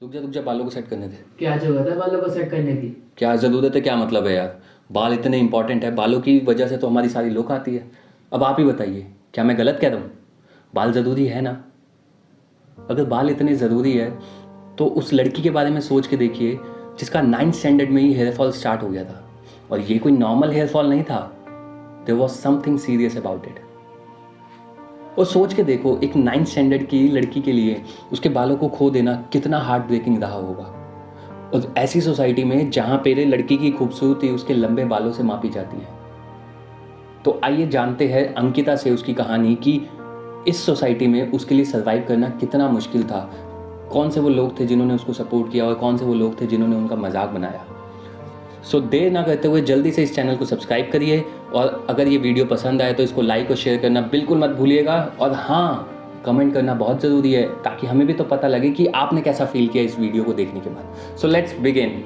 रुक जा बालों को सेट करने दे। क्या जरूरत है बालों को सेट करने की? क्या ज़रूरत है, क्या मतलब है यार? बाल इतने इंपॉर्टेंट है, बालों की वजह से तो हमारी सारी लुक आती है। अब आप ही बताइए, क्या मैं गलत कह रहा हूँ? बाल ज़रूरी है ना। अगर बाल इतने ज़रूरी है तो उस लड़की के बारे में सोच के देखिए जिसका 9th स्टैंडर्ड में ही हेयर फॉल स्टार्ट हो गया था। और ये कोई नॉर्मल हेयर फॉल नहीं था, there was something serious about it. और सोच के देखो, एक 9th स्टैंडर्ड की लड़की के लिए उसके बालों को खो देना कितना हार्ट ब्रेकिंग रहा होगा। और ऐसी सोसाइटी में जहाँ पे लड़की की खूबसूरती उसके लंबे बालों से मापी जाती है। तो आइए जानते हैं अंकिता से उसकी कहानी कि इस सोसाइटी में उसके लिए सर्वाइव करना कितना मुश्किल था। कौन से वो लोग थे जिन्होंने उसको सपोर्ट किया और कौन से वो लोग थे जिन्होंने उनका मजाक बनाया। सो देर ना करते हुए जल्दी से इस चैनल को सब्सक्राइब करिए, और अगर ये वीडियो पसंद आए तो इसको लाइक और शेयर करना बिल्कुल मत भूलिएगा। और हाँ, कमेंट करना बहुत ज़रूरी है ताकि हमें भी तो पता लगे कि आपने कैसा फील किया इस वीडियो को देखने के बाद। So let's begin.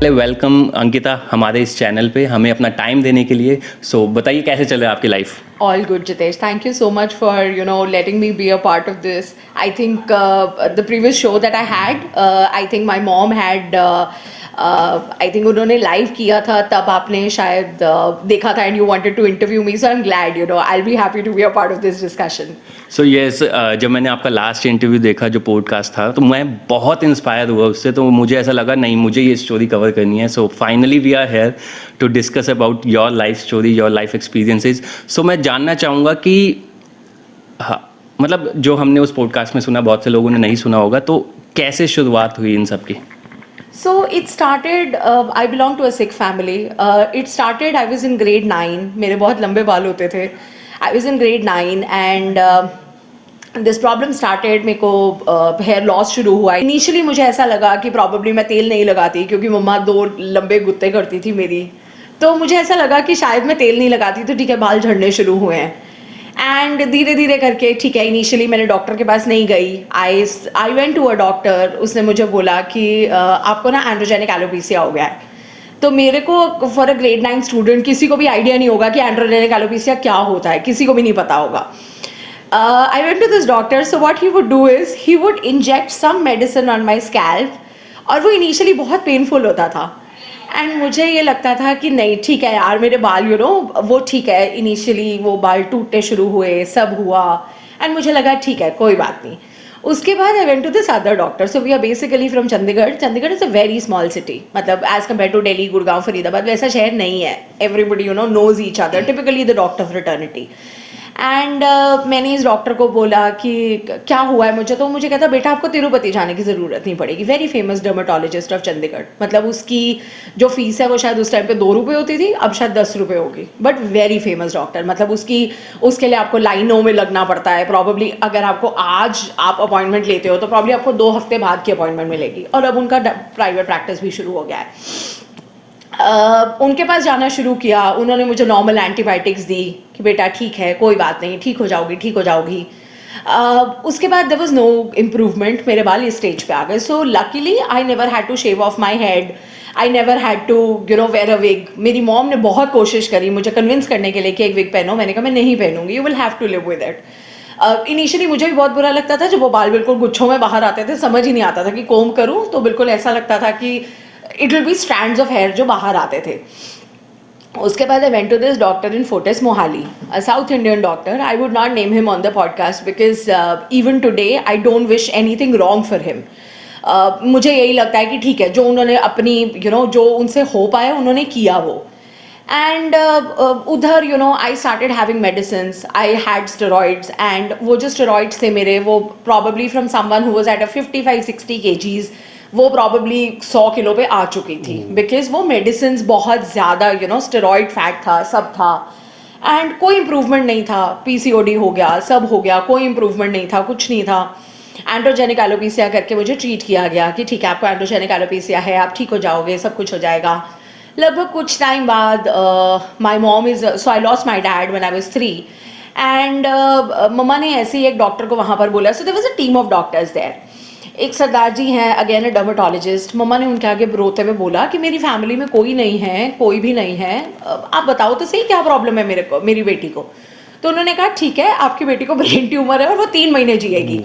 Welcome Ankita हमारे इस चैनल पे, हमें अपना टाइम देने के लिए। सो बताइए कैसे चल रहा है आपकी life? All good, Jitesh. Thank you so much for letting me be a part of this. I think the previous show that I had, I think my mom had, I think उन्होंने live किया था, तब आपने शायद देखा था and you wanted to interview me. So I'm glad, I'll be happy to be a part of this discussion. So yes, जब मैंने आपका लास्ट इंटरव्यू देखा जो पॉडकास्ट था, तो मैं बहुत इंस्पायर हुआ उससे। तो मुझे ऐसा लगा नहीं, मुझे ये स्टोरी कवर करनी है। So finally we are here to discuss about your life story, your life experiences. So मैं जानना चाहूँगा कि हाँ, मतलब जो हमने उस पॉडकास्ट में सुना, बहुत से लोगों ने नहीं सुना होगा, तो कैसे शुरुआत हुई इन सब की? So it started, I belong to a Sikh family. It started, I was in grade 9. मेरे बहुत लंबे बाल होते थे. I was in grade 9 and this problem started. मेरे को hair loss शुरू हुआ. Initially मुझे ऐसा लगा कि probably मैं तेल नहीं लगाती क्योंकि मम्मा 2 लंबे गुत्ते करती थी मेरी. तो मुझे ऐसा लगा कि शायद मैं तेल नहीं लगाती तो ठीक है, बाल झड़ने शुरू हुए हैं. एंड धीरे धीरे करके ठीक है, इनिशियली मैंने डॉक्टर के पास नहीं गई. I went to a doctor. उसने मुझे बोला कि आपको ना एंड्रोजेनिक एलोपेसिया हो गया है. तो मेरे को फॉर अ ग्रेड 9 स्टूडेंट किसी को भी आइडिया नहीं होगा कि एंड्रोजेनिक एलोपेसिया क्या होता है, किसी को भी नहीं पता होगा. I went to this doctor. So what he would do is he would inject some medicine on my scalp, और वो इनिशियली बहुत पेनफुल होता था. एंड मुझे ये लगता था कि नहीं ठीक है यार, मेरे बाल वो ठीक है. इनिशियली वो बाल टूटने शुरू हुए, सब हुआ, एंड मुझे लगा ठीक है कोई बात नहीं. उसके बाद I went to this other doctor. So we are basically from Chandigarh. Chandigarh is a very small city, मतलब as compare to Delhi, Gurgaon, Faridabad वैसा शहर नहीं है. Everybody knows each other, typically the doctor fraternity. And मैंने इस डॉक्टर को बोला कि क्या हुआ है मुझे. तो मुझे कहता बेटा आपको तिरुपति जाने की ज़रूरत नहीं पड़ेगी. Very famous dermatologist of Chandigarh. मतलब उसकी जो फीस है वो शायद उस टाइम पे 2 रुपये होती थी, अब शायद 10 रुपये होगी. But very famous doctor. मतलब उसके लिए आपको लाइनों में लगना पड़ता है. प्रॉबली अगर आपको आज आप अपॉइंटमेंट लेते हो तो प्रॉबली आपको 2 हफ्ते बाद की अपॉइंटमेंट मिलेगी. और अब उनका प्राइवेट प्रैक्टिस भी शुरू हो गया है. उनके पास जाना शुरू किया. उन्होंने मुझे नॉर्मल एंटीबायोटिक्स दी कि बेटा ठीक है कोई बात नहीं, ठीक हो जाओगी ठीक हो जाओगी. उसके बाद देयर वाज नो इम्प्रूवमेंट. मेरे बाल इस स्टेज पे आ गए. So luckily I never had to shave off my head. I never had to wear a wig. मेरी मॉम ने बहुत कोशिश करी मुझे कन्विंस करने के लिए कि एक विग पहनो. मैंने कहा मैं नहीं पहनूंगी, you will have to live with it. Initially मुझे भी बहुत बुरा लगता था जब वो बाल बिल्कुल गुच्छों में बाहर आते थे. समझ ही नहीं आता था कि कोम करूँ, तो बिल्कुल ऐसा लगता था कि it will be strands of hair जो बाहर आते थे. उसके बाद I went to this doctor in Fortis Mohali, a South Indian doctor. I would not name him on the podcast because even today I don't wish anything wrong for him. मुझे यही लगता है कि ठीक है, जो उन्होंने अपनी जो उनसे हो पाया उन्होंने किया वो. एंड उधर I started having medicines. I had steroids, and वो जो स्टेरॉइड्स थे मेरे, वो probably from someone who was at a 55-60 kgs, वो प्रॉबली 100 किलो पे आ चुकी थी. बिकॉज वो मेडिसिन बहुत ज़्यादा स्टेरॉइड फैट था, सब था. एंड कोई इम्प्रूवमेंट नहीं था. PCOD हो गया, सब हो गया, कोई इम्प्रूवमेंट नहीं था, कुछ नहीं था. एंड्रोजेनिक एलोपेसिया करके मुझे ट्रीट किया गया कि ठीक है आपको एंड्रोजेनिक एलोपेसिया है, आप ठीक हो जाओगे, सब कुछ हो जाएगा. लगभग कुछ टाइम बाद my mom so I lost my dad when I was 3. And मम्मा ने ऐसे ही एक डॉक्टर को वहाँ पर बोला. So there was a team of doctors there. एक सरदार जी हैं, अगेन अ डर्मेटोलॉजिस्ट। मम्मा ने उनके आगे रोते हुए बोला कि मेरी फैमिली में कोई नहीं है, कोई भी नहीं है, आप बताओ तो सही क्या प्रॉब्लम है मेरे को, मेरी बेटी को। तो उन्होंने कहा ठीक है, आपकी बेटी को ब्रेन ट्यूमर है और वो 3 महीने जिएगी।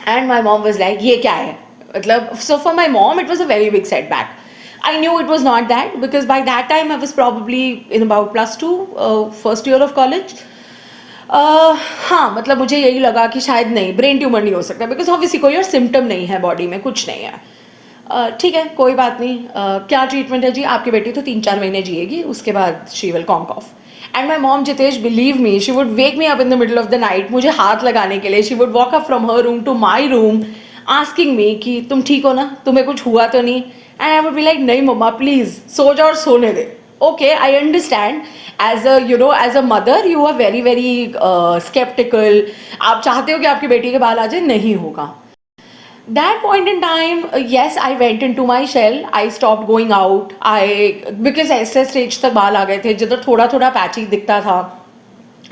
And my mom was like ये क्या है, मतलब so for my mom it was a very big setback. I knew it was not that because by that time I was probably in about +2, first year of college. हाँ, मतलब मुझे यही लगा कि शायद नहीं, ब्रेन ट्यूमर नहीं हो सकता बिकॉज ऑब्वियसली कोई और सिम्टम नहीं है बॉडी में, कुछ नहीं है। ठीक है, कोई बात नहीं। क्या ट्रीटमेंट है जी, आपकी बेटी तो 3-4 महीने जिएगी, उसके बाद she will conk off. And my mom, Jitesh, believe me, she would wake me up in the middle of the night, मुझे हाथ लगाने के लिए। She would walk up from her room to my room asking me कि तुम ठीक हो ना, तुम्हें कुछ हुआ तो नहीं। And I would be like नहीं मम्मा प्लीज सो जाओ और सोने दे। Okay, I understand, as a you know as a mother you are very very sceptical, आप चाहते हो कि आपकी बेटी के बाल आ जाए, नहीं होगा। That point in time, yes, I went into my shell. I stopped going out. Because ऐसे स्टेज तक बाल आ गए थे जिधर थोड़ा थोड़ा पैची दिखता था,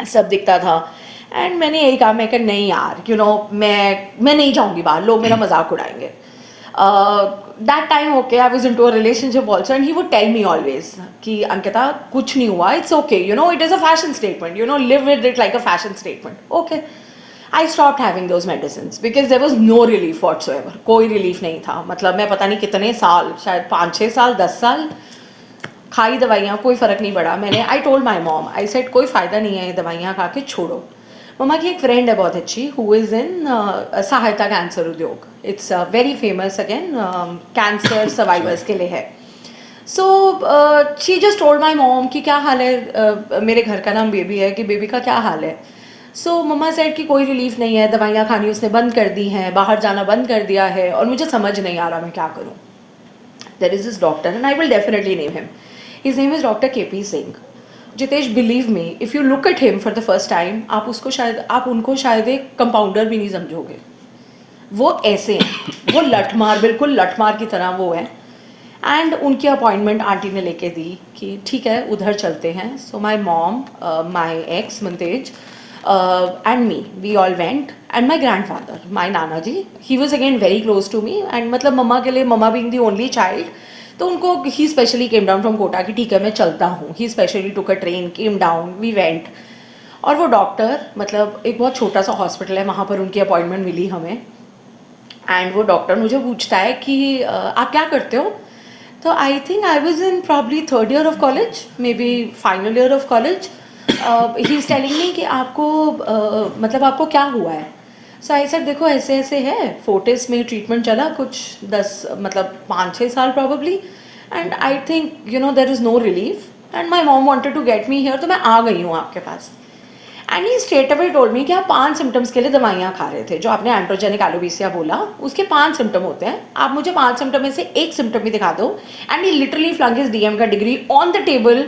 सब दिखता था। एंड मैंने यही कहा, मैं कहा नहीं यार, यू नो मैं नहीं जाऊँगी बाहर, लोग मेरा मजाक उड़ाएंगे। That time okay, I was into a relationship also and he would tell me always कि अंकिता कुछ नहीं हुआ, it's okay, you know it is a fashion statement, you know live with it like a fashion statement. Okay, I stopped having those medicines because there was no relief whatsoever. कोई relief नहीं था। मतलब मैं पता नहीं कितने साल, शायद 5-6 साल, 10 साल खाई दवाइयाँ, कोई फ़र्क नहीं पड़ा। मैंने I told my mom, I said कोई फ़ायदा नहीं है ये दवाइयाँ खा के, छोड़ो। मम्मा की एक फ्रेंड है बहुत अच्छी, who is in सहायता कैंसर उद्योग, it's very famous again, cancer survivors के लिए है। So she just told my mom कि क्या हाल है, मेरे घर का नाम बेबी है, कि बेबी का क्या हाल है। सो मम्मा सेड कि कोई रिलीफ नहीं है, दवाइयाँ खानी उसने बंद कर दी हैं, बाहर जाना बंद कर दिया है, और मुझे समझ नहीं आ रहा मैं क्या करूँ। There is this doctor and I will definitely name him, his name is doctor KP Singh. Jitesh, believe me, if you look at him for the first time, आप उनको शायद एक कंपाउंडर भी नहीं समझोगे। वो ऐसे हैं, वो लठमार, बिल्कुल लठमार की तरह वो है। एंड उनकी अपॉइंटमेंट आंटी ने लेके दी कि ठीक है उधर चलते हैं। So my mom, my ex Mantej, and me, we all went, and my grandfather, my Nana ji, he was again very close to me, and मतलब मम्मा के लिए, मम्मा being the only child, तो उनको he specially came down from Kota कि ठीक है मैं चलता हूँ। he specially took a train, came down, we went, और वो डॉक्टर, मतलब एक बहुत छोटा सा हॉस्पिटल है, वहाँ पर उनकी अपॉइंटमेंट मिली हमें। एंड वो डॉक्टर मुझे पूछता है कि आप क्या करते हो। तो आई think I was in probably 3rd year of college, may be final year of college. He is telling me कि आपको मतलब आपको क्या हुआ है। सो आई सेड देखो ऐसे ऐसे है, फोर्टिस में ट्रीटमेंट चला कुछ 10 मतलब 5-6 साल probably, and I think you know there is no relief and my mom wanted to get me here, तो मैं आ गई हूँ आपके पास। And he straight away told me कि आप 5 सिम्टम्स के लिए दवाइयाँ खा रहे थे, जो आपने एंड्रोजेनिक एलोपेसिया बोला, उसके 5 सिम्टम होते हैं, आप मुझे 5 सिम्टम में से एक सिम्टम भी दिखा दो। And he literally flung his DM का degree on the table,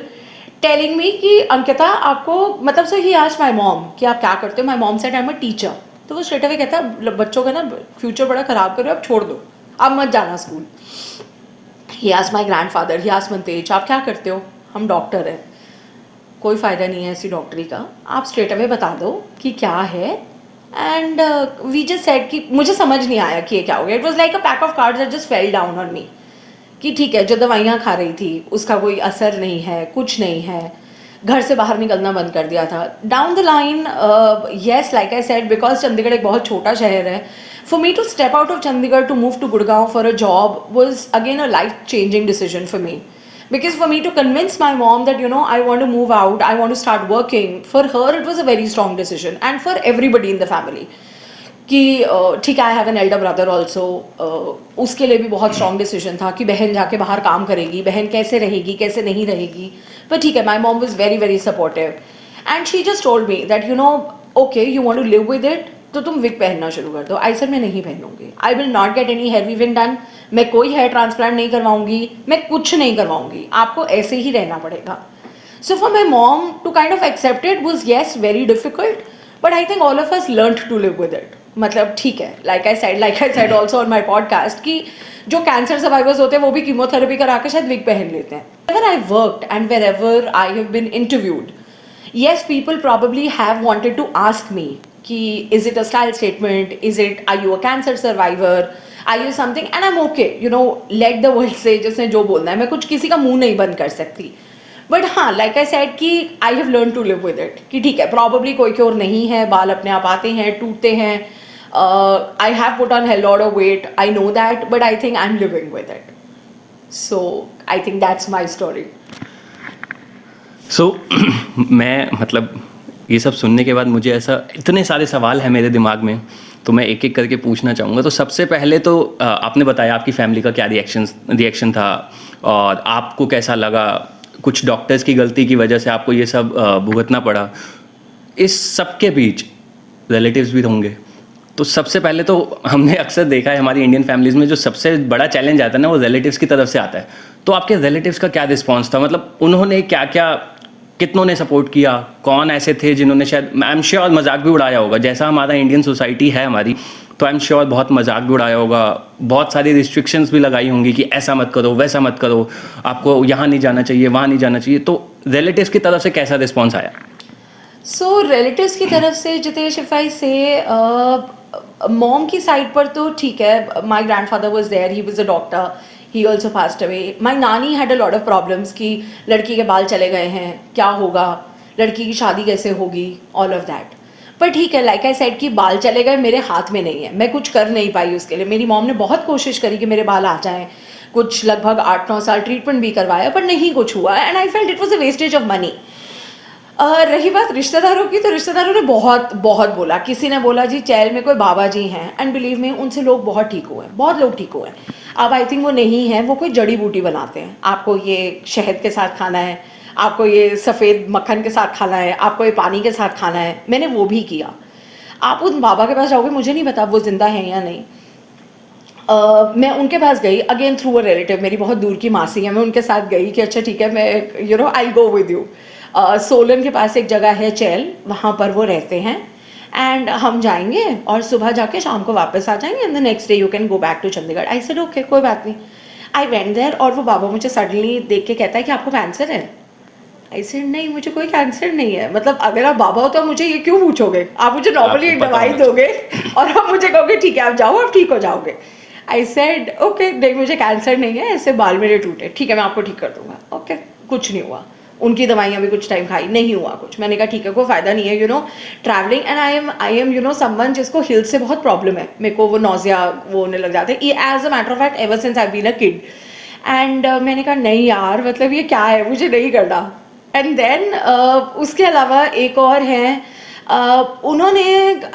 telling me कि अंकिता आपको, मतलब सो ही आस्क्ड माई मॉम कि आप क्या करते हो। My mom said I am a teacher. तो वो स्ट्रेट अवे कहता है बच्चों का ना फ्यूचर बड़ा ख़राब करो, अब छोड़ दो, अब मत जाना school. He asked my grandfather, he asked Mantej आप क्या करते हो। हम डॉक्टर हैं। कोई फ़ायदा नहीं है ऐसी डॉक्टरी का, आप स्ट्रेट अवे बता दो कि क्या है। एंड वी जस्ट सेड कि मुझे समझ नहीं आया कि ये क्या हो गया। It was like a pack of cards that just fell down on me कि ठीक है जो दवाइयाँ खा रही थी उसका कोई असर नहीं है, कुछ नहीं है, घर से बाहर निकलना बंद कर दिया था। Down the line, yes like I said, because Chandigarh एक बहुत छोटा शहर है, for me to step out of Chandigarh to move to Gurgaon for a job was again a life changing decision for me, because for me to convince my mom that you know I want to move out, I want to start working, for her it was a very strong decision and for everybody in the family कि ठीक है, I have an elder brother also, उसके लिए भी बहुत strong decision था कि बहन जाके बाहर काम करेगी, बहन कैसे रहेगी कैसे नहीं रहेगी। पर ठीक है, my mom was very very supportive and she just told me that you know okay you want to live with it, तो तुम विग पहनना शुरू कर दो। आई सेड मैं नहीं पहनूंगी, I will not get any hair weaving done, मैं कोई हेयर ट्रांसप्लांट नहीं करवाऊंगी, मैं कुछ नहीं करवाऊंगी, आपको ऐसे ही रहना पड़ेगा। So for my mom to kind of accept it was yes very difficult, but I think all of us learn to live with it. मतलब ठीक है, like I said also on my podcast कि जो cancer survivors होते हैं वो भी chemotherapy करा के शायद विग पहन लेते हैं। Wherever I worked and wherever I have been interviewed, yes, people probably have wanted to ask me कि is it a style statement, is it, are you a cancer survivor, are you something, and I am okay, you know, let the world say, जिसने जो बोलना है, मैं कुछ किसी का मुंह नहीं बंद कर सकती. बट हाँ, लाइक आई सेड कि I have learn to live with it, कि ठीक है, प्रॉबली कोई क्योर नहीं है, बाल अपने आप आते हैं, टूटते हैं. I have put on hell lot of weight, I know that, but I think I am living with it. So I think that's my story. So मैं मतलब ये सब सुनने के बाद मुझे ऐसा इतने सारे सवाल हैं मेरे दिमाग में, तो मैं एक एक करके पूछना चाहूँगा. तो सबसे पहले तो आपने बताया आपकी फैमिली का क्या रिएक्शन था और आपको कैसा लगा. कुछ डॉक्टर्स की गलती की वजह से आपको ये सब भुगतना पड़ा. इस सब के बीच रिलेटिव्स भी होंगे. तो सबसे पहले तो हमने अक्सर देखा है हमारी इंडियन फैमिलीज़ में जो सबसे बड़ा चैलेंज आता है ना, वो रिलेटिव्स की तरफ से आता है. तो आपके रिलेटिव्स का क्या रिस्पॉन्स था, मतलब उन्होंने क्या क्या, कितनों ने सपोर्ट किया, कौन ऐसे थे जिन्होंने शायद, आई एम श्योर मजाक भी उड़ाया होगा, जैसा हमारा इंडियन सोसाइटी है हमारी, तो आई एम श्योर बहुत मजाक भी उड़ाया होगा, बहुत सारी रिस्ट्रिक्शंस भी लगाई होंगी कि ऐसा मत करो, वैसा मत करो, आपको यहाँ नहीं जाना चाहिए, वहाँ नहीं जाना चाहिए. तो रिलेटिव्स की तरफ से कैसा रिस्पॉन्स आया? सो रिलेटिव्स की तरफ से, जितेश, इफ आई से, मॉम की साइड पर तो ठीक है, my grandfather was there, he was a doctor, he also passed away. My nani had a lot of problems कि लड़की के बाल चले गए हैं, क्या होगा, लड़की की शादी कैसे होगी, ऑल ऑफ दैट. पर ठीक है, लाइक आई सेड कि बाल चले गए, मेरे हाथ में नहीं है, मैं कुछ कर नहीं पाई उसके लिए. मेरी मॉम ने बहुत कोशिश करी कि मेरे बाल आ जाएं, कुछ लगभग 8-9 साल ट्रीटमेंट भी करवाया, पर नहीं कुछ हुआ. And I felt it was a wastage of money. रही बात रिश्तेदारों की, तो रिश्तेदारों ने बहुत बहुत बोला. किसी ने बोला जी चैल में कोई बाबा जी हैं, एंड बिलीव मी, उनसे लोग बहुत ठीक हुए हैं, बहुत लोग ठीक हुए हैं. अब आई थिंक वो नहीं है, वो कोई जड़ी बूटी बनाते हैं. आपको ये शहद के साथ खाना है, आपको ये सफ़ेद मक्खन के साथ खाना है, आपको ये पानी के साथ खाना है. मैंने वो भी किया. आप उन बाबा के पास जाओगे, मुझे नहीं पता वो जिंदा हैं या नहीं. मैं उनके पास गई अगेन थ्रू अ रिलेटिव, मेरी बहुत दूर की मासी है, मैं उनके साथ गई कि अच्छा ठीक है, मैं you know I go with you. Solan के पास एक जगह है चैल, वहाँ पर वो रहते हैं, एंड हम जाएंगे और सुबह जाके शाम को वापस आ जाएंगे, and the next day you can go back to Chandigarh. I said okay, कोई बात नहीं. आई वेंट देयर, और वो बाबा मुझे सडनली देख के कहता है कि आपको कैंसर है. आई सेड नहीं, मुझे कोई कैंसर नहीं है. मतलब अगर आप बाबा हो तो मुझे ये क्यों पूछोगे, आप मुझे नॉर्मली एक दवाई दोगे और आप मुझे कहोगे ठीक है आप जाओ, आप ठीक हो जाओगे. आई सेड ओके, नहीं मुझे कैंसर नहीं है, ऐसे बाल मेरे टूटे, ठीक है मैं आपको ठीक कर दूंगा. ओके, कुछ नहीं हुआ. उनकी दवाइयाँ भी कुछ टाइम खाई, नहीं हुआ कुछ. मैंने कहा ठीक है, कोई फ़ायदा नहीं है, you know travelling. And I M you know someone जिसको हिल से बहुत प्रॉब्लम है, मेरे को वो नोजिया वो होने लग जाते हैं, as a matter of fact ever since I been a kid. एंड मैंने कहा नहीं यार, मतलब ये क्या है, मुझे नहीं करना. एंड देन उसके अलावा एक और हैं, उन्होंने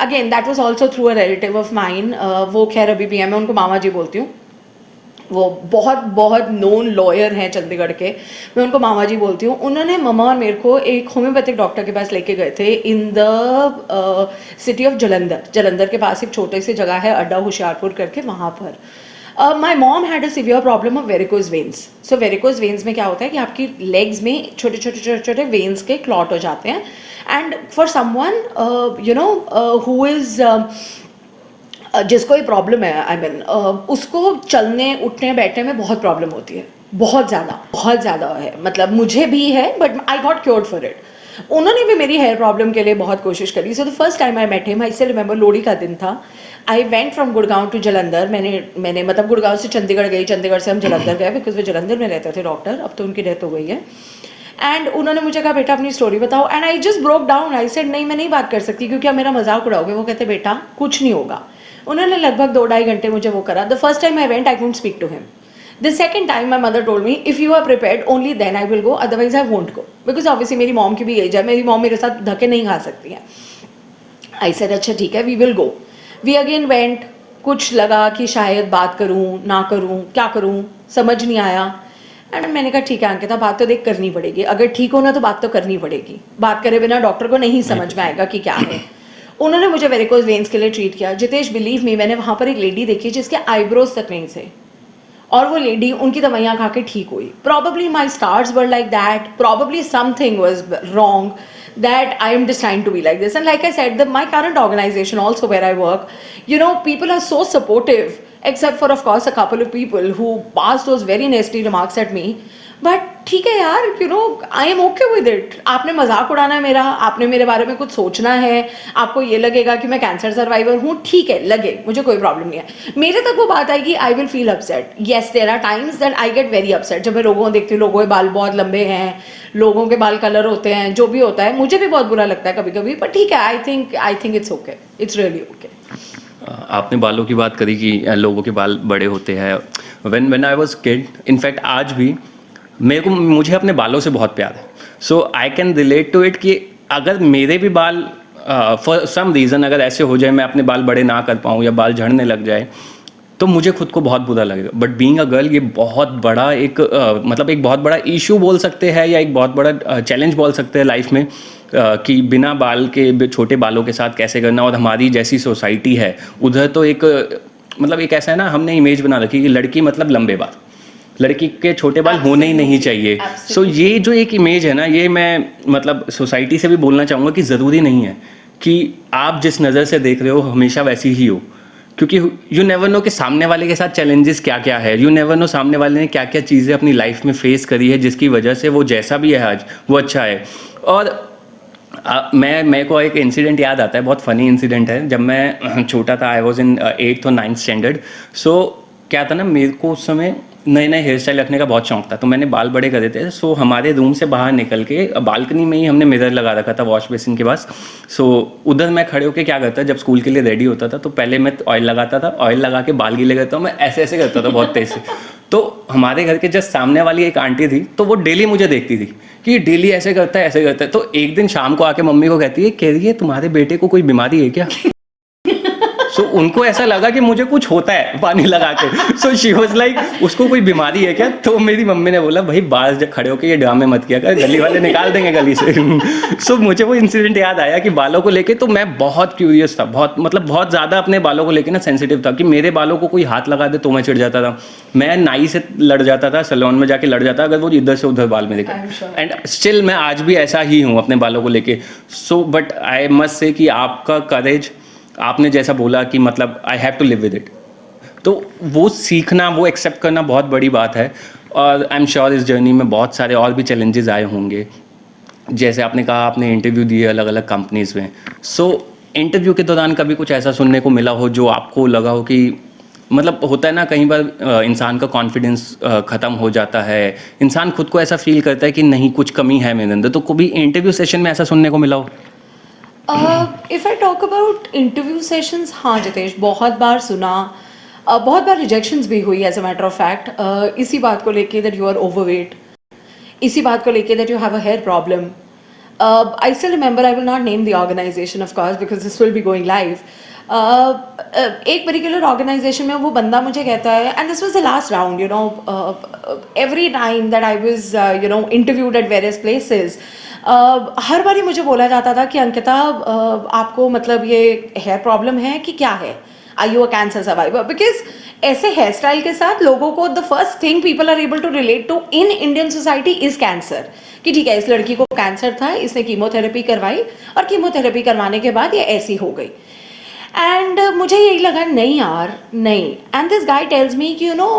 again that was also through a relative of mine. वो खैर अभी भी है, मैं उनको मामा जी बोलती हूँ. वो बहुत बहुत नोन लॉयर हैं चंडीगढ़ के, मैं उनको मामा जी बोलती हूँ. उन्होंने ममा और मेरे को एक होम्योपैथिक डॉक्टर के पास लेके गए थे in the city of Jalandhar. Jalandhar के पास एक छोटी सी जगह है अड्डा होशियारपुर करके, वहाँ पर. माई mom had a severe problem of varicose veins. So varicose veins में क्या होता है कि आपकी लेग्स में छोटे छोटे छोटे छोटे वेन्स के क्लॉट हो जाते हैं. And for someone you know who is जिसको ये प्रॉब्लम है, आई मीन उसको चलने उठने बैठने में बहुत प्रॉब्लम होती है, बहुत ज़्यादा है. मतलब मुझे भी है, but I got cured for it. उन्होंने भी मेरी हेयर प्रॉब्लम के लिए बहुत कोशिश करी. So the first time I met him, I still remember, Lohri का दिन था. I went from Gurgaon to Jalandhar. मैंने मतलब गुड़गांव से चंडीगढ़ गई, चंडीगढ़ से हम जलंधर गए, बिकॉज वो जलंधर में रहते थे डॉक्टर, अब तो उनकी डेथ हो गई है. एंड उन्होंने मुझे कहा बेटा अपनी स्टोरी बताओ. And I just broke down. I said नहीं, मैं नहीं बात कर सकती क्योंकि आप मेरा मजाक उड़ाओगे. वो कहते बेटा कुछ नहीं होगा. उन्होंने लगभग 2-2.5 घंटे मुझे वो करा. The first time I went I couldn't speak to him. The second time my mother told me if you are prepared only then I will go, otherwise I won't go. Because obviously मेरी mom की भी as है, मेरी mom मेरे साथ धक्के नहीं खा सकती है. आई सेड अच्छा ठीक है, we will go. We again went. कुछ लगा कि शायद बात करूँ ना करूँ, क्या करूँ, समझ नहीं आया. एंड मैंने कहा ठीक है अंकिता, बात तो देख करनी पड़ेगी, अगर ठीक होना तो बात तो करनी पड़ेगी. बात करे बिना डॉक्टर को नहीं समझ में आएगा कि क्या है. उन्होंने मुझे वेरिकोज वेन्स के लिए ट्रीट किया. जितेश बिलीव मी, मैंने वहाँ पर एक लेडी देखी जिसके आईब्रोज तक नहीं थे, और वो लेडी उनकी दवाइयाँ खा के ठीक हुई. Probably my stars were like that, probably something was wrong that I am destined to be like this. And like I said, my current organization also where I work, you know, people are so supportive, except for of course a couple of people who passed those very nasty remarks at me. But ठीक है यार, you know, I am okay with it. आपने मजाक उड़ाना है मेरा, आपने मेरे बारे में कुछ सोचना है, आपको ये लगेगा कि मैं कैंसर सर्वाइवर हूँ, ठीक है, लगे, मुझे कोई प्रॉब्लम नहीं है. मेरे तक वो बात आएगी, I will feel upset. Yes, there are times that I get very upset. जब मैं लोगों को देखती हूँ, लोगों के बाल बहुत लंबे हैं, लोगों के बाल कलर होते हैं, जो भी होता है, मुझे भी बहुत बुरा लगता है कभी कभी. पर ठीक है, I think it's okay, it's really okay. आपने बालों की बात करी कि लोगों के बाल बड़े होते हैं. When I was kid, in fact आज भी मुझे अपने बालों से बहुत प्यार है. So I can relate to it कि अगर मेरे भी बाल फॉर सम रीज़न अगर ऐसे हो जाए, मैं अपने बाल बड़े ना कर पाऊँ या बाल झड़ने लग जाए, तो मुझे खुद को बहुत बुरा लगेगा. बट बीइंग अ गर्ल, ये बहुत बड़ा एक मतलब एक बहुत बड़ा इशू बोल सकते हैं या एक बहुत बड़ा चैलेंज बोल सकते हैं लाइफ में, कि बिना बाल के छोटे बालों के साथ कैसे करना. और हमारी जैसी सोसाइटी है उधर तो एक मतलब एक ऐसा है ना, हमने इमेज बना रखी कि लड़की मतलब लंबे बाल, लड़की के छोटे बाल होने ही नहीं चाहिए. सो ये जो एक इमेज है ना, ये मैं मतलब सोसाइटी से भी बोलना चाहूँगा कि ज़रूरी नहीं है कि आप जिस नज़र से देख रहे हो हमेशा वैसी ही हो. क्योंकि यू नेवर नो कि सामने वाले के साथ चैलेंजेस क्या क्या है. यू नेवर नो सामने वाले ने क्या क्या चीज़ें अपनी लाइफ में फेस करी है जिसकी वजह से वो जैसा भी है आज वो अच्छा है. और मेरे को एक इंसिडेंट याद आता है, बहुत फ़नी इंसिडेंट है. जब मैं छोटा था, आई वॉज इन 8th और 9th स्टैंडर्ड. सो क्या था ना, मेरे को उस समय नए नए हेयर स्टाइल रखने का बहुत शौक था, तो मैंने बाल बड़े करे थे. सो हमारे रूम से बाहर निकल के बालकनी में ही हमने मिरर लगा रखा था वॉश बेसिन के पास. सो उधर मैं खड़े होकर क्या करता, जब स्कूल के लिए रेडी होता था तो पहले मैं ऑयल लगाता था, ऑयल लगा के बाल गीले करता हूँ, मैं ऐसे ऐसे करता था बहुत तेज से. तो हमारे घर के जस्ट सामने वाली एक आंटी थी, तो वो डेली मुझे देखती थी कि डेली ऐसे करता है ऐसे करता है. तो एक दिन शाम को आके मम्मी को कहती है, कह रही है तुम्हारे बेटे को कोई बीमारी है क्या. सो उनको ऐसा लगा कि मुझे कुछ होता है पानी लगा के. सो शी वाज लाइक, उसको कोई बीमारी है क्या. तो मेरी मम्मी ने बोला, भाई बाहर जब खड़े होकर ये ड्रामे मत किया कर, गली वाले निकाल देंगे गली से. सो मुझे वो इंसिडेंट याद आया कि बालों को लेके तो मैं बहुत क्यूरियस था, बहुत ज़्यादा अपने बालों को लेके ना सेंसिटिव था, कि मेरे बालों को कोई हाथ लगा दे तो मैं चिढ़ जाता था. मैं नाई से लड़ जाता था, सैलून में जाके लड़ जाता अगर वो इधर से उधर बाल मेरे का. एंड स्टिल मैं आज भी ऐसा ही हूँ अपने बालों को लेके. सो बट आई मस्ट से कि आपका करेज, आपने जैसा बोला कि मतलब I have to live with it, तो वो सीखना, वो एक्सेप्ट करना बहुत बड़ी बात है. और आई एम श्योर इस जर्नी में बहुत सारे और भी चैलेंजेस आए होंगे. जैसे आपने कहा आपने इंटरव्यू दिए अलग अलग कंपनीज में. सो इंटरव्यू के दौरान कभी कुछ ऐसा सुनने को मिला हो जो आपको लगा हो कि मतलब होता है ना कई बार इंसान का कॉन्फिडेंस ख़त्म हो जाता है, इंसान खुद को ऐसा फील करता है कि नहीं कुछ कमी है मेरे अंदर, तो कभी इंटरव्यू सेशन में ऐसा सुनने को मिला हो? If I talk about interview sessions, हाँ जितेश, बहुत बार सुना. बहुत बार रिजेक्शंस भी हुई as a matter of fact, इसी बात को लेके दैट यू आर ओवरवेट, इसी बात को लेके that you have a hair problem. I still remember, I will not name the organisation of course because this will be going live. एक particular organisation में वो बंदा मुझे कहता है, and this was the last round, you know, every time that I was you know interviewed at various places, हर बारी मुझे बोला जाता था कि अंकिता, आपको मतलब ये हेयर प्रॉब्लम है कि क्या है, are you a cancer survivor. Because ऐसे हेयर स्टाइल के साथ लोगों को the first thing people are able to relate to in Indian society is cancer. कि ठीक है, इस लड़की को कैंसर था, इसने कीमोथेरेपी करवाई और कीमोथेरेपी करवाने के बाद ये ऐसी हो गई. एंड मुझे यही लगा, नहीं यार नहीं. And this guy tells me कि you know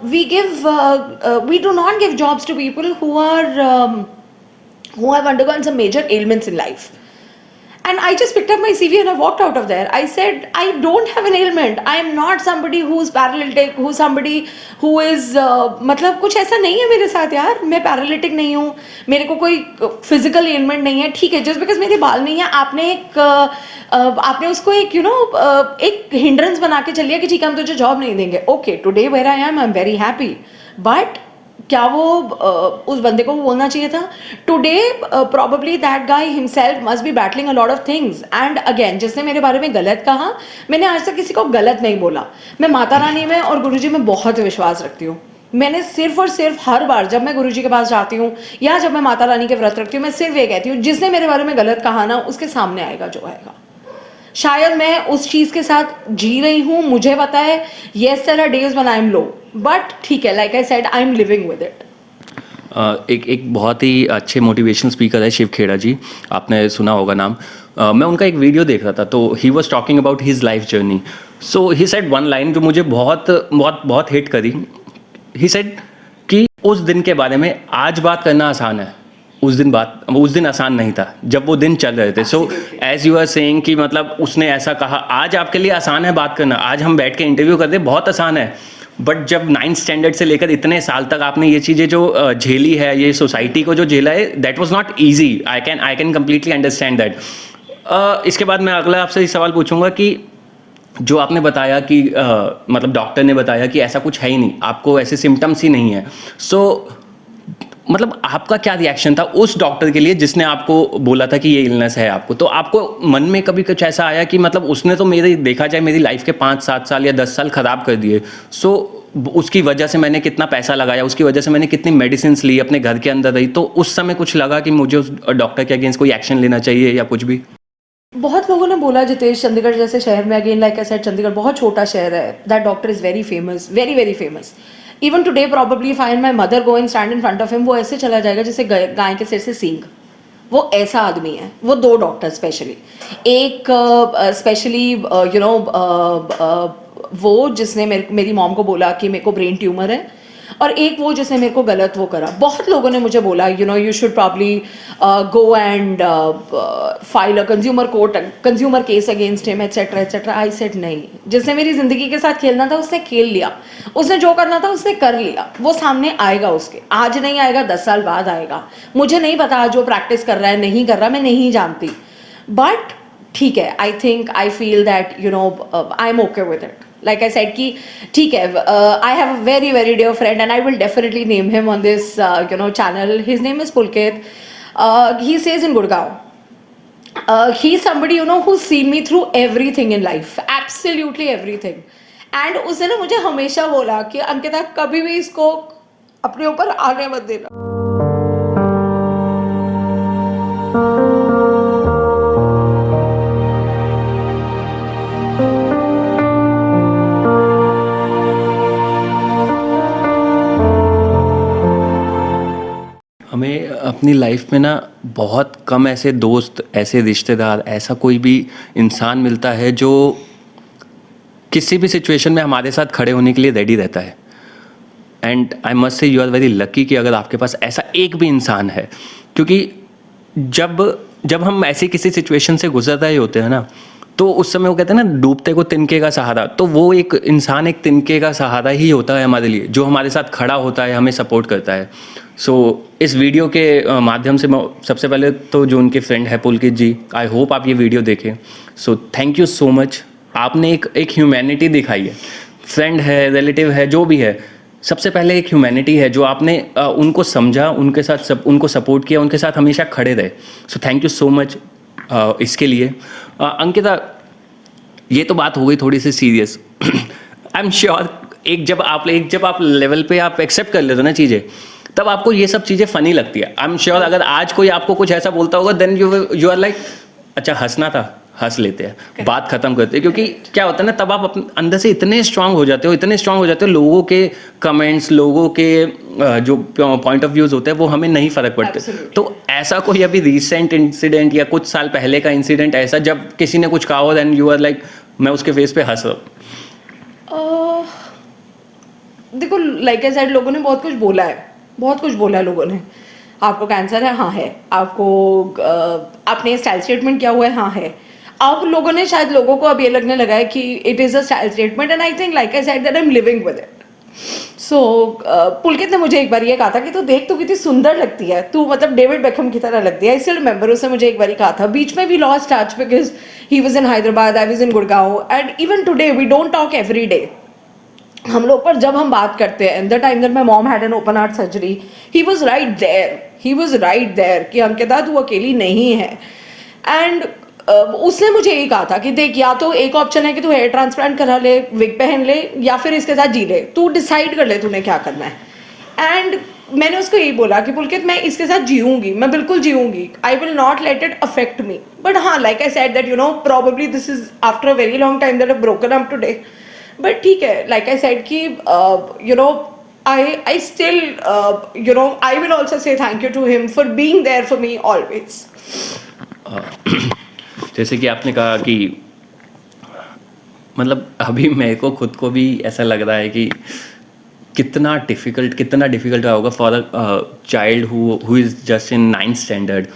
we do not give jobs to people who have undergone some major ailments in life. And I just picked up my CV and I walked out of there. I said, I don't have an ailment. I am not somebody who's paralytic, who's somebody who is मतलब कुछ ऐसा नहीं है मेरे साथ यार. मैं paralytic नहीं हूँ, मेरे को कोई फिजिकल एलिमेंट नहीं है. ठीक है, जस्ट बिकॉज मेरे बाल नहीं है आपने उसको एक यू नो एक हिंड्रेंस बना के चलिए कि ठीक है हम तुझे जॉब नहीं देंगे. Okay, today where I am very happy. But क्या वो उस बंदे को बोलना चाहिए था? Today probably that guy himself must be battling a lot of things. And again, जिसने मेरे बारे में गलत कहा, मैंने आज तक किसी को गलत नहीं बोला. मैं माता रानी में और गुरुजी में बहुत विश्वास रखती हूँ. मैंने सिर्फ और सिर्फ हर बार जब मैं गुरुजी के पास जाती हूँ या जब मैं माता रानी के व्रत रखती हूँ, मैं सिर्फ ये कहती हूँ, जिसने मेरे बारे में गलत कहा ना, उसके सामने आएगा जो आएगा. शायद मैं उस चीज़ के साथ जी रही हूँ, मुझे पता है. Yes, there are days when I am low, but ठीक है, like I said, I am living with it. एक बहुत ही अच्छे मोटिवेशनल स्पीकर है शिव खेड़ा जी, आपने सुना होगा नाम. मैं उनका एक वीडियो देख रहा था, तो he was talking about his life journey. So he said one line जो मुझे बहुत बहुत बहुत हिट करी. ही सेड कि उस दिन के बारे में आज बात करना आसान है, उस दिन आसान नहीं था जब वो दिन चल रहे थे। So as you are saying कि मतलब उसने ऐसा कहा, आज आपके लिए आसान है बात करना, आज हम बैठ के इंटरव्यू करते बहुत आसान है, बट जब 9th स्टैंडर्ड से लेकर इतने साल तक आपने ये चीज़ें जो झेली है, ये सोसाइटी को जो झेला है, that was not easy. I can completely understand that. इसके बाद मैं अगला आपसे सवाल पूछूंगा कि जो आपने बताया कि मतलब डॉक्टर ने बताया कि ऐसा कुछ है ही नहीं, आपको ऐसे सिम्टम्स ही नहीं है। सो मतलब आपका क्या रिएक्शन था उस डॉक्टर के लिए जिसने आपको बोला था कि ये इलनेस है आपको? तो आपको मन में कभी कुछ ऐसा आया कि मतलब उसने तो मेरे देखा जाए मेरी लाइफ के 5-7 साल या 10 साल ख़राब कर दिए, सो उसकी वजह से मैंने कितना पैसा लगाया, उसकी वजह से मैंने कितनी मेडिसिन ली, अपने घर के अंदर रही, तो उस समय कुछ लगा कि मुझे उस डॉक्टर के अगेंस्ट कोई एक्शन लेना चाहिए या कुछ भी? बहुत लोगों ने बोला जितेश, चंडीगढ़ जैसे शहर में, again like I said, Chandigarh बहुत छोटा शहर है, that doctor is very famous, very very famous. Even today probably if I and my mother go and stand in front of him, वो ऐसे चला जाएगा जैसे गाय के सिर से सींग। वो ऐसा आदमी है। वो 2 डॉक्टर स्पेशली, एक स्पेशली यू नो वो जिसने मेरी मॉम को बोला कि मेरे को ब्रेन ट्यूमर है, और एक वो जिसने मेरे को गलत वो करा। बहुत लोगों ने मुझे बोला you know you should probably go and file a consumer case against him etcetera etcetera. I said नहीं, जिसने मेरी ज़िंदगी के साथ खेलना था उसने खेल लिया, उसने जो करना था उसने कर लिया, वो सामने आएगा उसके, आज नहीं आएगा 10 साल बाद आएगा। मुझे नहीं पता आज वो प्रैक्टिस कर रहा है नहीं कर रहा, मैं नहीं जानती, बट ठीक है, आई think I feel that you no I am okay with it. Like I said कि ठीक है, I have a very very dear friend and I will definitely name him on this you know channel. His name is Pulkit. He stays in Gurgaon. He's somebody you know who's seen me through everything in life, absolutely everything. And उसने ना मुझे हमेशा बोला कि अंकिता कभी भी इसको अपने ऊपर आने मत देना। हमें अपनी लाइफ में ना बहुत कम ऐसे दोस्त, ऐसे रिश्तेदार, ऐसा कोई भी इंसान मिलता है जो किसी भी सिचुएशन में हमारे साथ खड़े होने के लिए रेडी रहता है। And I must say you are very lucky कि अगर आपके पास ऐसा एक भी इंसान है, क्योंकि जब हम ऐसी किसी सिचुएशन से गुजर रहे होते हैं ना, तो उस समय वो कहते हैं ना डूबते को तिनके का सहारा, तो वो एक इंसान एक तिनके का सहारा ही होता है हमारे लिए, जो हमारे साथ खड़ा होता है, हमें सपोर्ट करता है। सो इस वीडियो के माध्यम से मैं सबसे पहले तो जो उनके फ्रेंड है पुलकित जी, आई होप आप ये वीडियो देखें। So thank you so much, आपने एक ह्यूमैनिटी दिखाई है, फ्रेंड है, रिलेटिव है, जो भी है, सबसे पहले एक ह्यूमैनिटी है जो आपने उनको समझा, उनके साथ उनको सपोर्ट किया, उनके साथ हमेशा खड़े रहे। So thank you so much इसके लिए। अंकिता, ये तो बात हो गई थोड़ी सी सीरियस। आई एम श्योर जब आप लेवल पे आप एक्सेप्ट कर लेते हो ना चीज़ें, तब आपको ये सब चीज़ें फ़नी लगती है। आई एम श्योर अगर आज कोई आपको कुछ ऐसा बोलता होगा, देन यू आर लाइक अच्छा हंसना था, हंस लेते हैं, बात खत्म करते हैं। क्योंकि क्या होता है ना, तब आप अपने अंदर से इतने स्ट्रांग हो जाते हो, लोगों के कमेंट्स, लोगों के जो पॉइंट ऑफ व्यूज़ होते हैं वो हमें नहीं फ़र्क पड़ते। तो ऐसा कोई अभी रिसेंट इंसिडेंट या कुछ साल पहले का इंसिडेंट ऐसा जब किसी ने कुछ कहा हो, देन यू आर लाइक मैं उसके फेस पे हंस रहा हूँ? देखो लाइक आई सेड, लोगों ने बहुत कुछ बोला है लोगों ने। आपको कैंसर है, हाँ है। आपको आपने स्टाइल स्टेटमेंट किया हुआ है, हाँ है। अब लोगों ने शायद लोगों को अब ये लगने लगा है कि it is a style statement, and I think like I said that I am living with it. So Pulkit ने मुझे एक बार ये कहा था कि तू देख, तू कितनी सुंदर लगती है, तू मतलब डेविड बेकहम की तरह लगती है। आई स्टिल रिमेंबर, उसने मुझे एक बार कहा था। बीच में we lost touch because he was in Hyderabad, I was in Gurgaon, and even today we don't talk every day. हम लोग पर जब हम बात करते हैं, the time that my mom had an open heart surgery, he was right there कि अंकिता तू अकेली नहीं है। एंड उसने मुझे यही कहा था कि देख, या तो एक ऑप्शन है कि तू हेयर ट्रांसप्लांट करा ले, विग पहन ले, या फिर इसके साथ जी ले, तू डिसाइड कर ले तूने क्या करना है। एंड मैंने उसको यही बोला कि पुलकित मैं इसके साथ जीऊँगी, मैं बिल्कुल जीऊँगी, I will not let it affect me. But हाँ, like I said that you know probably this is after a very long time that I broken up today. But ठीक है, लाइक आई सेड कि you know I still you know I will also say thank you to him for being there for me always. जैसे कि आपने कहा कि मतलब अभी मेरे को खुद को भी ऐसा लग रहा है कि कितना डिफ़िकल्ट होगा for a child who is just in 9th standard.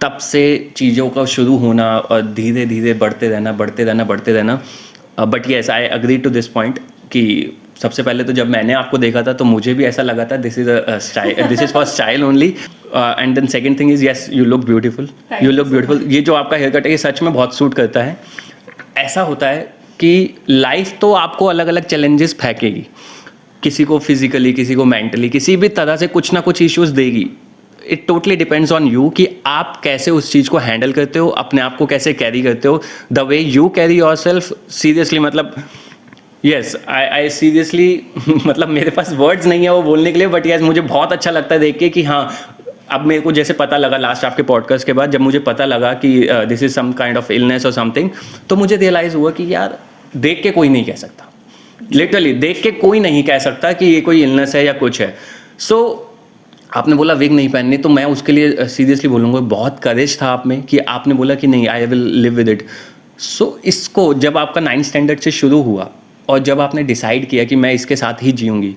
तब से चीज़ों का शुरू होना और धीरे धीरे बढ़ते रहना। But yes, I agree to this point कि सबसे पहले तो जब मैंने आपको देखा था तो मुझे भी ऐसा लगा था this is for style only. And then second thing is yes, you look beautiful. ये जो आपका हेयर कट है ये सच में बहुत सूट करता है। ऐसा होता है कि लाइफ तो आपको अलग अलग चैलेंजेस फेंकेगी, किसी को फिजिकली, किसी को मेंटली, किसी भी तरह से कुछ ना कुछ इश्यूज देगी। It totally depends on you कि आप कैसे उस चीज़ को हैंडल करते हो, अपने आप को कैसे कैरी करते हो। The way you carry your self, seriously मतलब यस, आई सीरियसली मतलब मेरे पास वर्ड्स नहीं है वो बोलने के लिए, बट यस मुझे बहुत अच्छा लगता है देख के कि हाँ, अब मेरे को जैसे पता लगा लास्ट आपके पॉडकास्ट के बाद, जब मुझे पता लगा कि this is some kind of illness और समथिंग, तो मुझे रियलाइज़ हुआ कि यार देख के कोई नहीं कह सकता, लिटरली देख के कोई नहीं कह सकता कि ये कोई इलनेस है या कुछ है। सो आपने बोला विग नहीं पहननी, तो मैं उसके लिए सीरियसली बोलूँगा बहुत करेज था आप में कि आपने बोला कि नहीं, I will live with it. So इसको जब आपका 9th स्टैंडर्ड से शुरू हुआ और जब आपने डिसाइड किया कि मैं इसके साथ ही जीऊँगी,